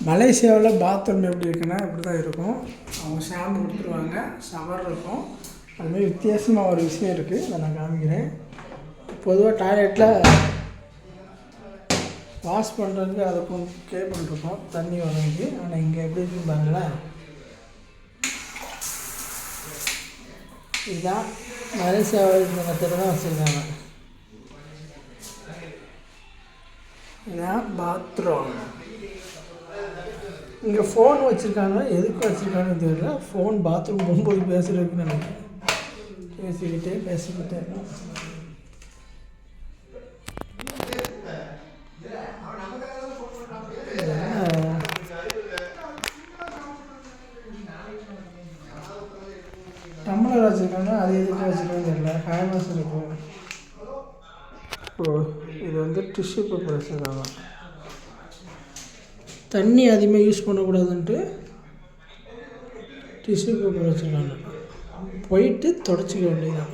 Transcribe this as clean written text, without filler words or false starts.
மலேசியாவில் பாத்ரூம் எப்படி இருக்குன்னா இப்படி தான் இருக்கும். அவங்க ஷாம்பு கொடுத்துருவாங்க, ஷவர் இருக்கும். அதுமாதிரி வித்தியாசமாக ஒரு விஷயம் இருக்குது, அதை நான் காமிக்கிறேன். பொதுவாக டாய்லெட்டில் வாஷ் பண்ணுறதுக்கு அதுக்கும் கேபிள் இருக்கும், தண்ணி வரதுக்கு. ஆனால் இங்கே எப்படி இருக்குன்னு பாருங்களேன். இதுதான் மலேசியாவில் இந்த மெத்தட் தான் வச்சுருக்காங்க. இதுதான் பாத்ரூம். இங்கே ஃபோன் வச்சுருக்காங்க, எதுக்கு வச்சுருக்காங்கன்னு தெரியல. ஃபோன் பாத்ரூம் போகும்போது பேசுகிறதுக்குன்னு நினைக்கிறேன். பேசிக்கிட்டே டம்ளர் வச்சுருக்காங்க, அது எதுக்கு வச்சுருக்காங்கன்னு தெரியல. ஹேண்ட்வாஷ் இருக்கும். இது வந்து டிஷ்யூ பேப்பர் வச்சுருக்காங்க. தண்ணி அதிகமாக யூஸ் பண்ணக்கூடாதுன்ட்டு டிஷ்யூ பேப்பர் வச்சுருக்காங்க. போயிட்டு தொடச்சிக்க வேண்டியதான்.